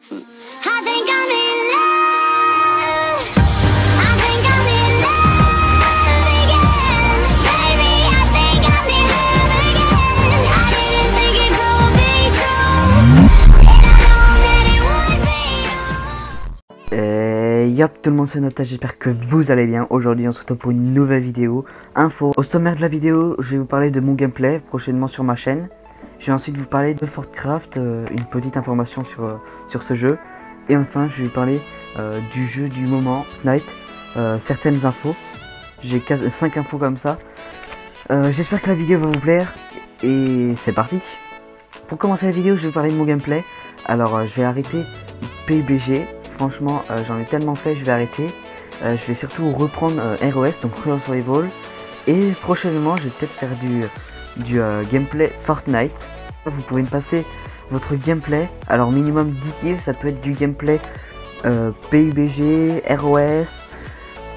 I think I'm in love. I think I'm in love again. Baby, I think I'm in love again. I didn't think it could be true. And I know that it would be. Yop tout le monde, c'est Nota, j'espère que vous allez bien. Aujourd'hui on se retrouve pour une nouvelle vidéo info. Au sommaire de la vidéo, je vais vous parler de mon gameplay prochainement sur ma chaîne. Je vais ensuite vous parler de Fortcraft, une petite information sur ce jeu. Et enfin je vais vous parler du jeu du moment, Night, certaines infos. J'ai 5 infos comme ça. J'espère que la vidéo va vous plaire. Et c'est parti. Pour commencer la vidéo, je vais vous parler de mon gameplay. Alors je vais arrêter PUBG. Franchement, j'en ai tellement fait, je vais arrêter. Je vais surtout reprendre ROS, donc Royal Survival. Et prochainement, je vais peut-être faire du gameplay Fortnite. Vous pouvez me passer votre gameplay. Alors minimum 10 kills, ça peut être du gameplay PUBG, ROS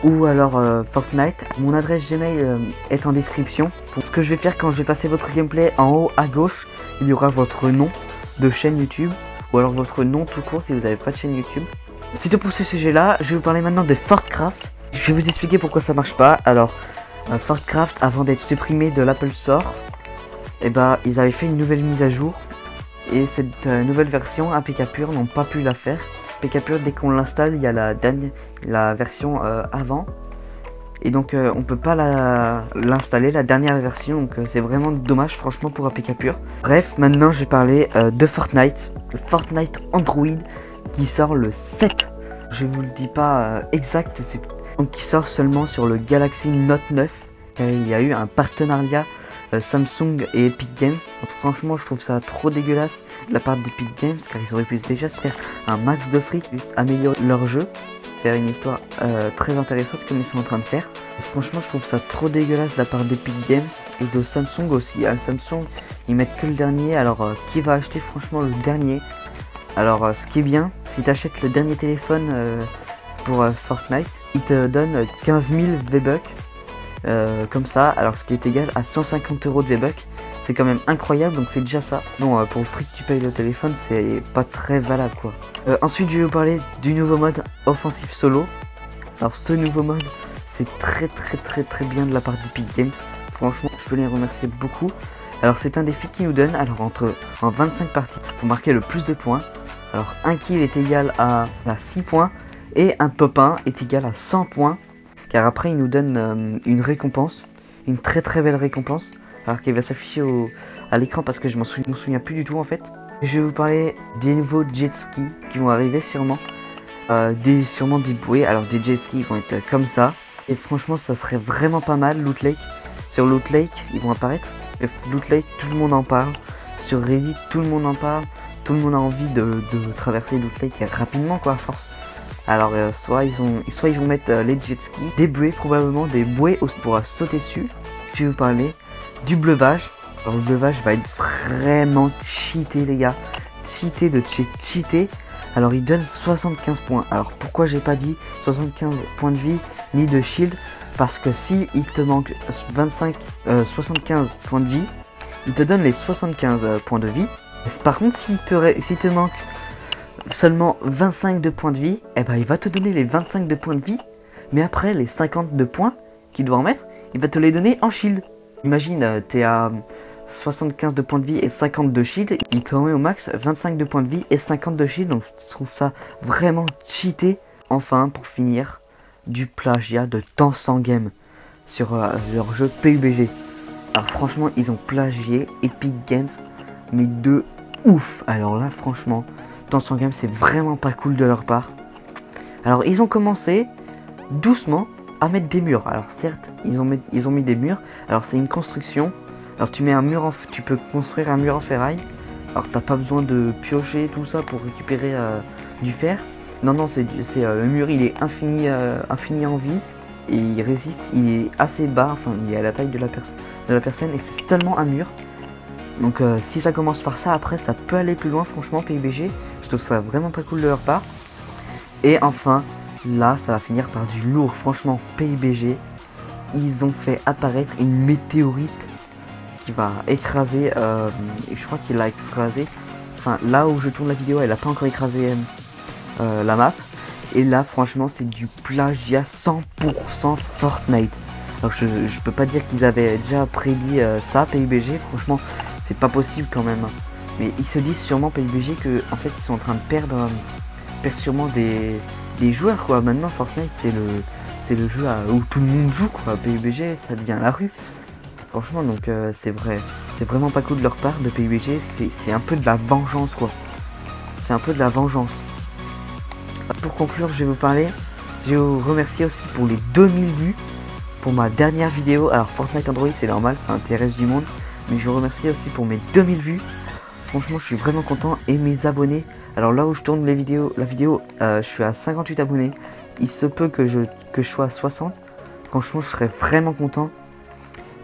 ou alors Fortnite. Mon adresse Gmail est en description. Pour ce que je vais faire quand je vais passer votre gameplay, en haut à gauche, il y aura votre nom de chaîne YouTube. Ou alors votre nom tout court si vous n'avez pas de chaîne YouTube. C'est tout pour ce sujet là, je vais vous parler maintenant de Fortcraft. Je vais vous expliquer pourquoi ça marche pas. Alors Fortcraft, avant d'être supprimé de l'Apple Store, ils avaient fait une nouvelle mise à jour. Et cette nouvelle version, APK Pure n'ont pas pu la faire. APK Pure, dès qu'on l'installe, il y a la version avant. Et donc on peut pas l'installer, la dernière version, donc c'est vraiment dommage franchement pour APK Pure. Bref, maintenant je vais parler de Fortnite, le Fortnite Android qui sort le 7. Je vous le dis pas exact, c'est donc qui sort seulement sur le Galaxy Note 9. Il y a eu un partenariat Samsung et Epic Games. Donc, franchement je trouve ça trop dégueulasse de la part d'Epic Games, car ils auraient pu déjà se faire un max de fric, plus améliorer leur jeu, faire une histoire très intéressante comme ils sont en train de faire. Franchement je trouve ça trop dégueulasse de la part d'Epic Games et de Samsung aussi. Samsung ils mettent que le dernier, alors qui va acheter franchement le dernier? Alors ce qui est bien, si tu achètes le dernier téléphone pour Fortnite, il te donne 15 000 V-Bucks comme ça, alors ce qui est égal à 150 € de V-Bucks. C'est quand même incroyable, donc c'est déjà ça. Bon, pour le prix que tu payes le téléphone, c'est pas très valable quoi. Ensuite je vais vous parler du nouveau mode offensif solo. Alors ce nouveau mode, c'est très bien de la part d'Epic Games. Franchement je peux les remercier beaucoup. Alors c'est un défi qui nous donne, alors en 25 parties, pour marquer le plus de points. Alors un kill est égal à 6 points et un top 1 est égal à 100 points. Car après il nous donne une récompense, une très belle récompense. Alors qu'il va s'afficher à l'écran parce que je m'en souviens plus du tout en fait. Et je vais vous parler des nouveaux jet skis qui vont arriver sûrement. Sûrement des bouées, alors des jet skis vont être comme ça. Et franchement ça serait vraiment pas mal. Loot Lake, sur Loot Lake ils vont apparaître. Loot Lake, tout le monde en parle. Sur Reddit, tout le monde en parle. Tout le monde a envie de traverser Loot Lake rapidement quoi, à force. Alors soit ils vont mettre les jet skis, des buées probablement, des bouées pour sauter dessus. Je vais vous parler du bleuvage. Alors le bleuvage va être vraiment cheaté les gars. Cheaté de chez cheaté. Alors il donne 75 points. Alors pourquoi j'ai pas dit 75 points de vie ni de shield? Parce que si il te manque 75 points de vie, il te donne les 75 points de vie. Par contre s'il te manque seulement 25 de points de vie, il va te donner les 25 de points de vie. Mais après les 52 points qu'il doit en mettre, il va te les donner en shield. Imagine, t'es à 75 de points de vie et 50 de shield. Il te remet au max 25 de points de vie et 50 de shield. Donc je trouve ça vraiment cheaté. Enfin, pour finir, du plagiat de Dance en Game sur leur jeu PUBG. Alors franchement, ils ont plagié Epic Games, mais de ouf. Alors là, franchement, Dance en Game, c'est vraiment pas cool de leur part. Alors ils ont commencé doucement à mettre des murs. Alors certes ils ont mis des murs. Alors c'est une construction. Alors tu mets un mur tu peux construire un mur en ferraille. Alors t'as pas besoin de piocher tout ça pour récupérer du fer. Non le mur il est infini en vie. Et il résiste, il est assez bas, enfin il est à la taille de la personne et c'est seulement un mur. Donc si ça commence par ça, après ça peut aller plus loin franchement PUBG. Je trouve ça vraiment pas cool de leur part. Et enfin là ça va finir par du lourd. Franchement PUBG, ils ont fait apparaître une météorite qui va écraser, je crois qu'il l'a écrasé enfin là où je tourne la vidéo, elle a pas encore écrasé la map. Et là franchement c'est du plagiat 100% Fortnite. Alors je peux pas dire qu'ils avaient déjà prédit ça PUBG, franchement c'est pas possible quand même. Mais ils se disent sûrement PUBG que en fait ils sont en train de perdre sûrement des joueurs quoi. Maintenant Fortnite c'est le jeu où tout le monde joue quoi. PUBG ça devient la rue. Franchement donc c'est vraiment pas cool de leur part de PUBG, c'est un peu de la vengeance quoi. C'est un peu de la vengeance. Pour conclure je vais vous remercier aussi pour les 2000 vues pour ma dernière vidéo. Alors Fortnite Android c'est normal, ça intéresse du monde, mais je vous remercie aussi pour mes 2000 vues. Franchement je suis vraiment content. Et mes abonnés, alors là où je tourne la vidéo je suis à 58 abonnés. Il se peut que je sois à 60. Franchement je serais vraiment content.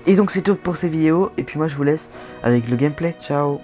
Et donc c'est tout pour ces vidéos. Et puis moi je vous laisse avec le gameplay. Ciao.